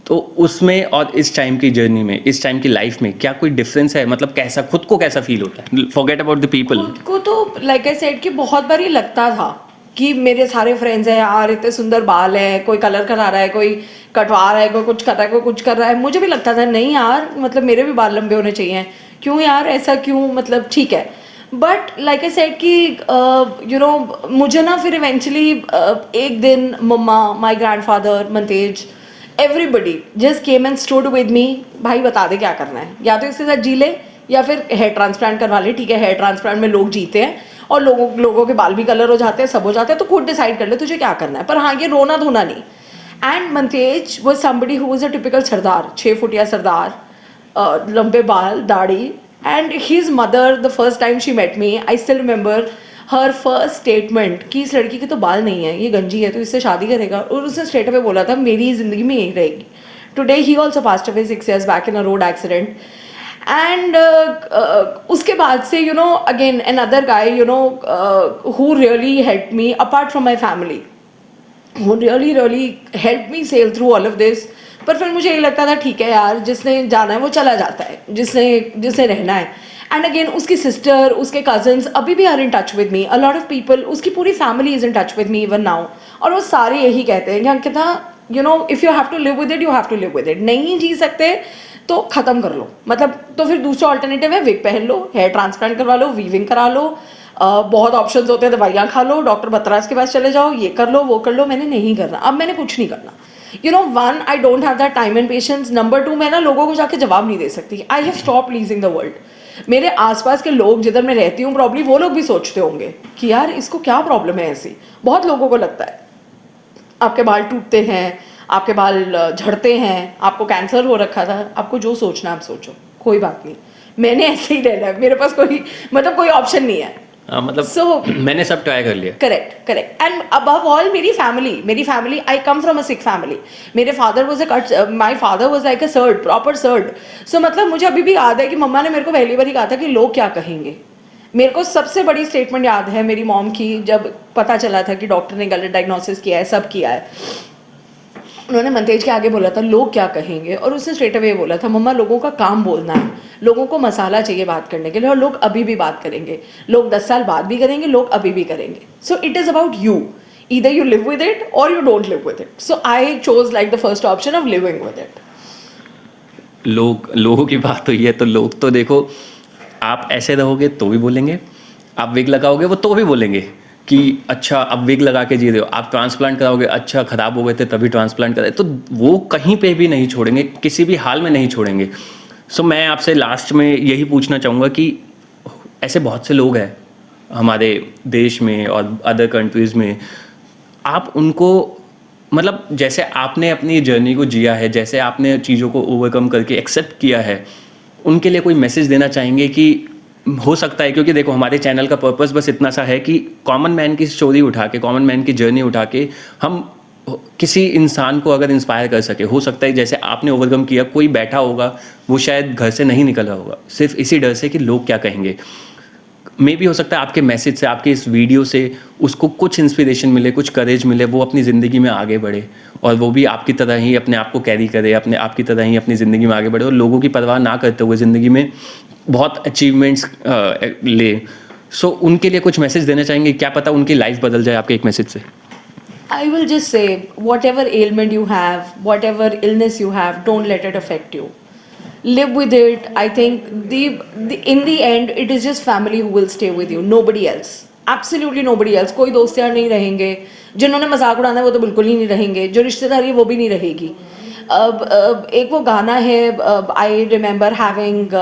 तो उसमें और इस टाइम की जर्नी में, इस टाइम की लाइफ में क्या कोई डिफरेंस है? मतलब कैसा खुद को कैसा फील होता है? Forget about the people. खुद को तो लाइक आई सेड कि बहुत बार ये लगता था कि मेरे सारे फ्रेंड्स हैं यार, इतने सुंदर बाल हैं, कोई कलर करा रहा है, कोई कटवा रहा है, कोई कुछ कर रहा है, कोई कुछ कर रहा है। मुझे भी लगता था नहीं यार, मतलब मेरे भी बाल लंबे होने चाहिए, क्यों यार ऐसा क्यों, मतलब ठीक है। बट लाइक आई सेड कि यू नो मुझे ना फिर इवेंचुअली एक दिन mamma, my grandfather, Mantej, everybody just came and stood with me, भाई बता दे क्या करना है, या तो इसके साथ जी ले या फिर हेयर ट्रांसप्लांट करवा ले। ठीक है, हेयर ट्रांसप्लांट में लोग जीते हैं और लोगों के बाल भी कलर हो जाते हैं, सब हो जाता है, तो खुद डिसाइड कर ले तुझे क्या करना है, पर हाँ ये रोना धोना नहीं। And Mantej was somebody who was a typical sardar, 6 फुटिया सरदार, लंबे बाल, दाढ़ी। And his mother the first time she met me, I still remember her first statement कि इस लड़की के तो बाल नहीं है, ये गंजी है, तो इससे शादी करेगा। और उसने स्ट्रेट अवे बोला था मेरी ज़िंदगी में यही रहेगी। Today he also passed away 6 years back in a road accident. And उसके बाद से you know again another guy you know who really help me apart from my family, who really help me sail through all of this. पर फिर मुझे ये लगता था ठीक है यार, जिसने जाना है वो चला जाता है, जिसने रहना है। एंड अगेन उसकी सिस्टर, उसके कजन्स अभी भी are in touch with me, a lot of people, उसकी पूरी family is in touch with me even now. और वो सारे यही कहते हैं कि Ankita you know if you have to live with it, you have to live with it. नहीं जी सकते तो ख़त्म कर लो, मतलब तो फिर दूसरा ऑल्टरनेटिव है विग पहन लो, हेयर ट्रांसप्लांट करवा लो, वीविंग करा लो, बहुत ऑप्शंस होते हैं, दवाइयाँ खा लो, डॉक्टर बतराज के पास चले जाओ, ये कर लो वो कर लो। मैंने नहीं करना, अब मैंने कुछ नहीं करना। You know one, I don't have that time and patience. Number 2, मैं ना लोगों को जाके जवाब नहीं दे सकती। I have stop pleasing the world. मेरे आसपास के लोग जिधर मैं रहती हूँ प्रॉब्ली वो लोग भी सोचते होंगे कि यार इसको क्या प्रॉब्लम है ऐसी। बहुत लोगों को लगता है आपके बाल टूटते हैं, आपके बाल झड़ते हैं, आपको कैंसर हो रखा था, आपको जो सोचना आप सोचो, कोई बात नहीं, मैंने ऐसे ही रहना है, मेरे पास कोई मतलब कोई ऑप्शन नहीं है। मतलब मैंने सब ट्राई कर लिया। करेक्ट। एंड अबव ऑल मेरी फैमिली, I come from a Sikh family. मेरे father was my father was like a surd, proper surd. So मतलब मुझे अभी भी याद है कि मम्मा ने मेरे को पहली बार ही कहा था कि लोग क्या कहेंगे। मेरे को सबसे बड़ी स्टेटमेंट याद है मेरी मॉम की, जब पता चला था कि डॉक्टर ने गलत डायग्नोसिस किया है, सब किया है, उन्होंने मंतेज के आगे बोला था लोग क्या कहेंगे, और उसने स्ट्रेट अवे बोला था मम्मा लोगों का काम बोलना है, लोगों को मसाला चाहिए बात करने के लिए, और लोग अभी भी बात करेंगे, लोग 10 साल बाद भी करेंगे, लोग अभी भी करेंगे। So it is about you, either you live with it और you don't live with it. So I chose like the first option of living with it. लोगों की बात तो ये, तो लोग तो देखो आप ऐसे रहोगे तो भी बोलेंगे, आप विग लगाओगे वो तो भी बोलेंगे कि अच्छा अब विग लगा के जी रहे हो, आप ट्रांसप्लांट कराओगे, अच्छा ख़राब हो गए थे तभी ट्रांसप्लांट कराए, तो वो कहीं पे भी नहीं छोड़ेंगे, किसी भी हाल में नहीं छोड़ेंगे। सो मैं आपसे लास्ट में यही पूछना चाहूँगा कि ऐसे बहुत से लोग हैं हमारे देश में और अदर कंट्रीज़ में, आप उनको मतलब जैसे आपने अपनी जर्नी को जिया है, जैसे आपने चीज़ों को ओवरकम करके एक्सेप्ट किया है, उनके लिए कोई मैसेज देना चाहेंगे कि हो सकता है, क्योंकि देखो हमारे चैनल का पर्पस बस इतना सा है कि कॉमन मैन की स्टोरी उठा के, कॉमन मैन की जर्नी उठा के हम किसी इंसान को अगर इंस्पायर कर सके। हो सकता है जैसे आपने ओवरकम किया, कोई बैठा होगा वो शायद घर से नहीं निकला होगा सिर्फ इसी डर से कि लोग क्या कहेंगे। मे भी हो सकता है आपके मैसेज से, आपके इस वीडियो से उसको कुछ इंस्पिरेशन मिले, कुछ करेज मिले, वो अपनी ज़िंदगी में आगे बढ़े और वो भी आपकी तरह ही अपने आप को कैरी करे, अपने आपकी तरह ही अपनी ज़िंदगी में आगे बढ़े और लोगों की परवाह ना करते हुए ज़िंदगी में बहुत अचीवमेंट्स ले। सो उनके लिए कुछ मैसेज देना चाहेंगे? क्या पता उनकी लाइफ बदल जाए आपके एक मैसेज से। I will just say, whatever ailment you have, whatever illness you have, don't let it affect you. Live with it. I think in the end, it is just family who will stay with you. Nobody else. Absolutely nobody else. कोई दोस्त यार नहीं रहेंगे. जिन्होंने मजाक उड़ाना है वो तो बिल्कुल ही नहीं रहेंगे. जो रिश्तेदारी है वो भी नहीं रहेगी. अब एक वो गाना है, I remember having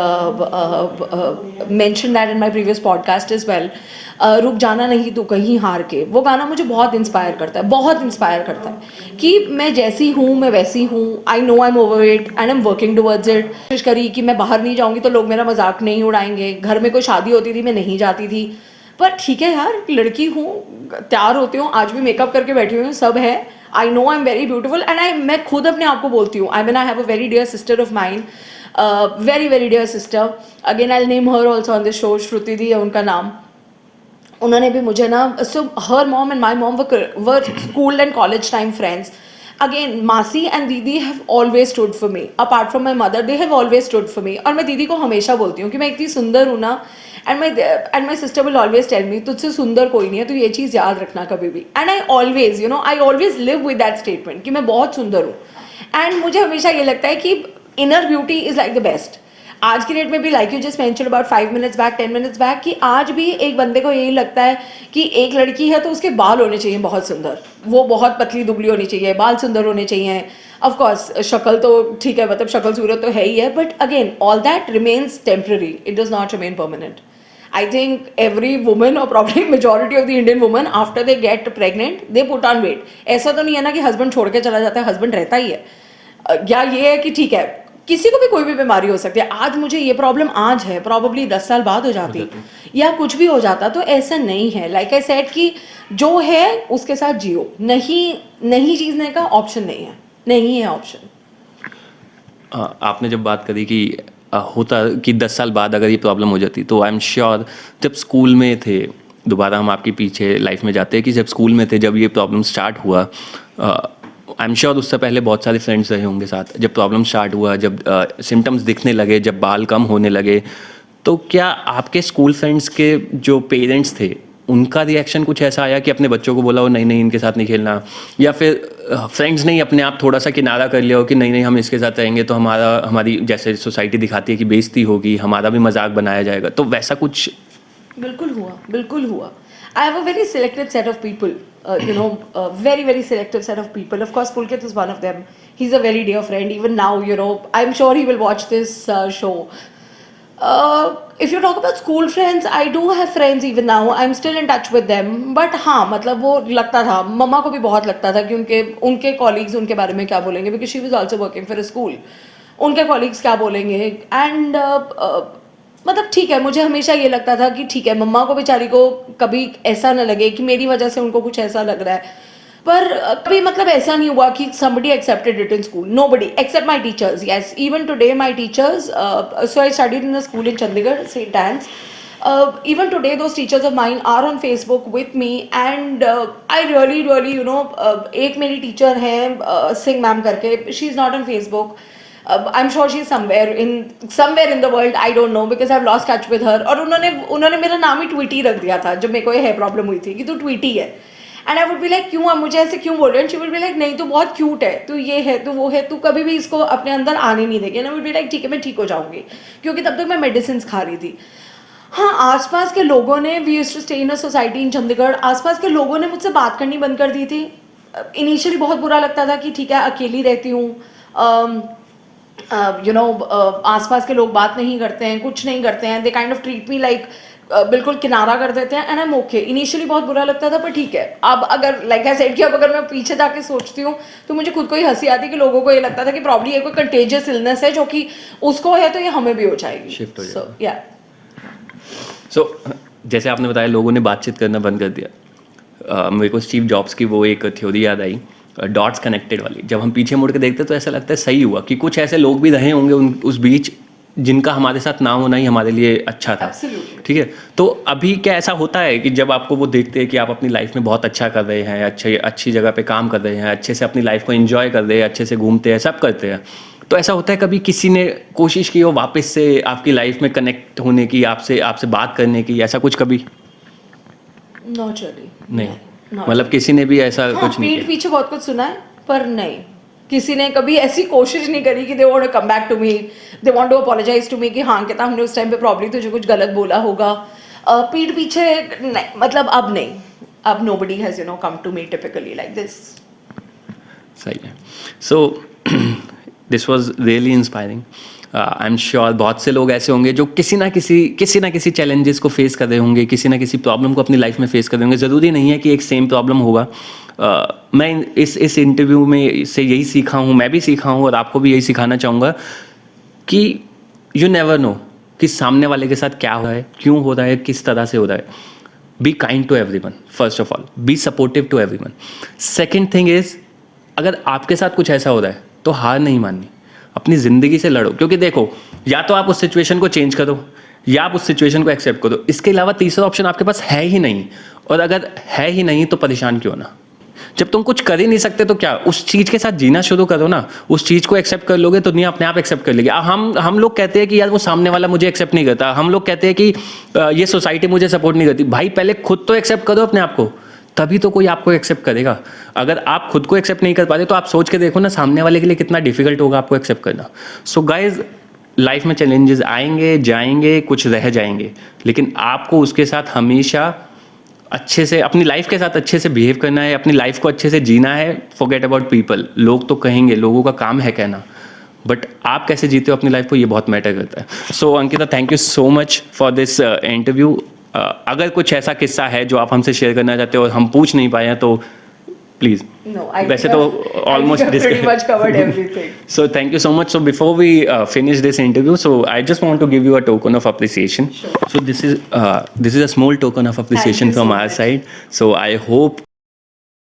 mention that in my previous podcast as well, रुक जाना नहीं तू कहीं हार के. वो गाना मुझे बहुत इंस्पायर करता है, बहुत इंस्पायर करता है कि मैं जैसी हूँ मैं वैसी हूँ. आई know I M overweight and I am working towards it. कोशिश करी कि मैं बाहर नहीं जाऊँगी तो लोग मेरा मजाक नहीं उड़ाएंगे. घर में कोई शादी होती थी मैं नहीं जाती थी, पर ठीक है यार, लड़की हूँ, तैयार होती हूँ, आज भी मेकअप करके बैठी हुई हूँ, सब है. I know I am very beautiful and मैं खुद अपने आप को बोलती हूँ. I have a very dear sister of mine, very very dear sister. Again I name her also on this show. Shruti di है उनका नाम. उन्होंने भी मुझे ना, so her mom and my mom were school and college time friends. Again masi and didi have always stood for me. Apart from my mother they have always stood for मी. और मैं दीदी को हमेशा बोलती हूँ कि मैं इतनी सुंदर हूँ ना, and my sister will always tell me तुझसे सुंदर कोई नहीं है, तो ये चीज़ याद रखना कभी भी. And I always I always live with that statement कि मैं बहुत सुंदर हूँ. एंड मुझे हमेशा ये लगता है कि inner beauty is like the best. आज की डेट में भी, like you just mention about 5 minutes back, 10 minutes back, कि आज भी एक बंदे को यही लगता है कि एक लड़की है तो उसके बाल होने चाहिए बहुत सुंदर, वो बहुत पतली दुबली होनी चाहिए, बाल सुंदर होने चाहिए. ऑफ कोर्स शक्ल तो ठीक है, मतलब शक्ल सूरत तो है ही है, but again all that remains temporary. It does not remain permanent. I think every woman or probably majority of the Indian women after they get pregnant they put on weight. ऐसा तो नहीं है ना कि हस्बैंड छोड़ के चला जाता है, हस्बैंड रहता ही है. या ये है कि ठीक है, किसी को भी कोई भी बीमारी हो सकती है. आज मुझे ये प्रॉब्लम आज है, प्रॉब्ली 10 साल बाद हो जाती या कुछ भी हो जाता, तो ऐसा नहीं है. लाइक आई सेड कि जो है उसके साथ जियो. नहीं जीने का ऑप्शन नहीं है, नहीं है ऑप्शन. आपने जब बात करी कि होता कि 10 साल बाद अगर ये प्रॉब्लम हो जाती, तो आई एम श्योर जब स्कूल में थे, दोबारा हम आपके पीछे लाइफ में जाते हैं कि जब स्कूल में थे, जब ये प्रॉब्लम स्टार्ट हुआ, आई एम श्योर उससे पहले बहुत सारे फ्रेंड्स रहे होंगे साथ. जब प्रॉब्लम स्टार्ट हुआ, जब सिम्टम्स दिखने लगे, जब बाल कम होने लगे, तो क्या आपके स्कूल फ्रेंड्स के जो पेरेंट्स थे उनका रिएक्शन कुछ ऐसा आया कि अपने बच्चों को बोला हो नहीं इनके साथ नहीं खेलना, या फिर फ्रेंड्स ने ही अपने आप थोड़ा सा किनारा कर लिया हो कि नहीं हम इसके साथ रहेंगे तो हमारी जैसे सोसाइटी दिखाती है कि बेइज्जती होगी, हमारा भी मजाक बनाया जाएगा, तो वैसा कुछ? बिल्कुल हुआ. I have a very selected set of people, very very selective set of people. Of course, Pulkit is one of them. He's a very dear friend. Even now, I'm sure he will watch this show. If you talk about school friends, I do have friends even now. I'm still in touch with them. But हाँ, मतलब वो लगता था, मम्मा को भी बहुत लगता था कि उनके colleagues उनके बारे में क्या बोलेंगे, because she was also working for a school. उनके colleagues क्या बोलेंगे, and मतलब ठीक है, मुझे हमेशा ये लगता था कि ठीक है, मम्मा को बेचारी को कभी ऐसा ना लगे कि मेरी वजह से उनको कुछ ऐसा लग रहा है. पर कभी मतलब ऐसा नहीं हुआ कि somebody accepted it in school. Nobody except my teachers. Yes, even today my teachers. So I studied in a school in Chandigarh, St. Anne's. Even today those teachers of mine are on Facebook with me, and I really एक मेरी teacher है Singh ma'am करके. She's not on Facebook. I'm sure she's somewhere in the world. I don't know because I've lost touch with her. और उन्होंने मेरा नाम ही Tweety रख दिया था जब मेरे को ये हेयर प्रॉब्लम हुई थी कि तू ट्वीटी है. And I would be like, क्यों आप मुझे ऐसे क्यों बोल रहे हैं? शी वुड बी लाइक, नहीं तू बहुत क्यूट है, तू ये है, तू वो है, तू कभी भी इसको अपने अंदर आने नहीं देगी. And I would be like, ठीक है मैं ठीक हो जाऊंगी, क्योंकि तब तक मैं मेडिसिन खा रही थी. हाँ, आसपास के लोगों ने, we used to stay in a society in Chandigarh, आसपास के लोगों ने मुझसे बात करनी बंद कर दी थी. इनिशियली बहुत बुरा लगता था कि ठीक है अकेली रहती हूँ, आसपास के लोग बात नहीं करते हैं, कुछ नहीं करते हैं, they kind of treat me like बिल्कुल किनारा कर देते हैं. And I am okay. Initially बहुत बुरा लगता था, पर ठीक है. अब अगर लाइक आई सेड कि अब अगर मैं पीछे जाके सोचती हूँ तो मुझे खुद को ही हंसी आती है कि लोगों को ये लगता था कि प्रॉब्लम ये कोई कंटेजियस इलनेस है जो कि उसको है तो ये हमें भी हो जाएगी, शिफ्ट हो जाएगी. या सो जैसे आपने बताया लोगों ने बातचीत करना बंद कर दिया, मेरे को स्टीव जॉब्स की वो एक थ्योरी याद आई, डॉट्स कनेक्टेड वाली. जब हम पीछे मुड़ के देखते तो ऐसा लगता है सही हुआ कि कुछ ऐसे लोग भी रहे होंगे उस बीच जिनका हमारे साथ ना होना ही हमारे लिए अच्छा था। Absolutely. ठीक है, तो अभी क्या ऐसा होता है कि जब आपको वो देखते हैं कि आप अपनी लाइफ में बहुत अच्छा कर रहे हैं, अच्छी जगह पे काम कर रहे हैं, अच्छे से अपनी लाइफ को एंजॉय कर रहे हैं, अच्छे से घूमते हैं, सब करते हैं, तो ऐसा होता है कभी किसी ने कोशिश की हो वापस से आपकी लाइफ में कनेक्ट होने की, आपसे बात करने की, ऐसा कुछ कभी? Not really. नहीं, not मतलब किसी ने भी ऐसा हाँ, कुछ नहीं पीठ किया? पीछे बहुत कुछ सुना है पर नहीं, किसी ने कभी ऐसी कोशिश नहीं करी कि they want to come back to me, they want to apologise to me कि हाँ कहता हमने उस टाइम पे प्रॉब्लम तुझे कुछ गलत बोला होगा। पीठ पीछे नहीं, मतलब अब नहीं, अब nobody has come to me typically like this. सही है। So this was really inspiring. I am sure बहुत से लोग ऐसे होंगे जो किसी ना किसी चैलेंजेस को फेस कर रहे होंगे, किसी ना किसी प्रॉब्लम को अपनी लाइफ में फेस कर रहे होंगे। ज़रूरी नहीं है कि एक सेम प्रॉब्लम होगा। मैं इस इंटरव्यू में से यही सीखा हूँ, मैं भी सीखा हूँ और आपको भी यही सिखाना चाहूँगा कि यू नेवर नो कि सामने वाले के साथ क्या हो रहा है, क्यों हो रहा है, किस तरह से हो रहा है। Be kind to everyone, first of all be supportive to everyone. Second thing is, अगर आपके साथ कुछ ऐसा हो रहा है तो हार नहीं माननी, अपनी ज़िंदगी से लड़ो। क्योंकि देखो, या तो आप उस सिचुएशन को चेंज करो या आप उस सिचुएशन को एक्सेप्ट करो, इसके अलावा तीसरा ऑप्शन आपके पास है ही नहीं। और अगर है ही नहीं तो परेशान क्यों ना। जब तुम कुछ कर ही नहीं सकते तो क्या, उस चीज़ के साथ जीना शुरू करो ना। उस चीज़ को एक्सेप्ट कर लोगे तो दुनिया अपने आप एक्सेप्ट कर लेगी। हम लोग कहते हैं कि यार वो सामने वाला मुझे एक्सेप्ट नहीं करता, हम लोग कहते हैं कि ये सोसाइटी मुझे सपोर्ट नहीं करती। भाई पहले खुद तो एक्सेप्ट करो अपने आप को, तभी तो कोई आपको एक्सेप्ट करेगा। अगर आप खुद को एक्सेप्ट नहीं कर पाते तो आप सोच के देखो ना, सामने वाले के लिए कितना डिफिकल्ट होगा आपको एक्सेप्ट करना। सो गाइज, लाइफ में चैलेंजेस आएंगे जाएंगे, कुछ रह जाएंगे, लेकिन आपको उसके साथ हमेशा अच्छे से, अपनी लाइफ के साथ अच्छे से बिहेव करना है, अपनी लाइफ को अच्छे से जीना है। फॉरगेट अबाउट पीपल, लोग तो कहेंगे, लोगों का काम है कहना, बट आप कैसे जीते हो अपनी लाइफ को, ये बहुत मैटर करता है। So Ankita, thank you so much for this interview. अगर कुछ ऐसा किस्सा है जो आप हमसे शेयर करना चाहते हो और हम पूछ नहीं पाए हैं तो प्लीज। वैसे तो almost pretty much covered everything. So thank you so much. So before we finish this interview, so I just want to give you a token of appreciation. Sure. So this is a small token of appreciation Thank you from so our much. side. So I hope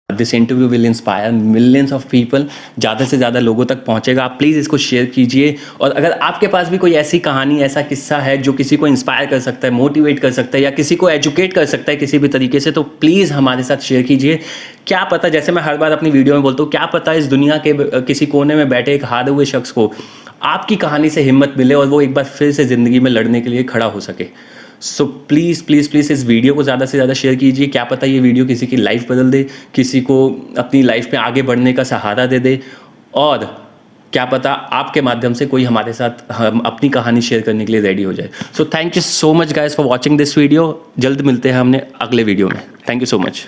this interview will inspire millions of people, ज़्यादा से ज़्यादा लोगों तक पहुँचेगा। आप please इसको share कीजिए। और अगर आपके पास भी कोई ऐसी कहानी, ऐसा किस्सा है जो किसी को इंस्पायर कर सकता है, मोटिवेट कर सकता है या किसी को एजुकेट कर सकता है किसी भी तरीके से, तो प्लीज़ हमारे साथ शेयर कीजिए। क्या पता, जैसे मैं हर बार अपनी वीडियो में बोलता हूँ, क्या पता इस दुनिया के किसी कोने में बैठे एक हारे हुए शख्स को आपकी कहानी से हिम्मत मिले और वो एक बार फिर से ज़िंदगी में लड़ने के लिए खड़ा हो सके। सो प्लीज़ प्लीज़ प्लीज़ इस वीडियो को ज़्यादा से ज़्यादा शेयर कीजिए। क्या पता ये वीडियो किसी की लाइफ बदल दे, किसी को अपनी लाइफ में आगे बढ़ने का सहारा दे दे, और क्या पता आपके माध्यम से कोई हमारे साथ हम अपनी कहानी शेयर करने के लिए रेडी हो जाए। So thank you so much guys for watching this video. जल्द मिलते हैं हमने अगले वीडियो में। Thank you so much.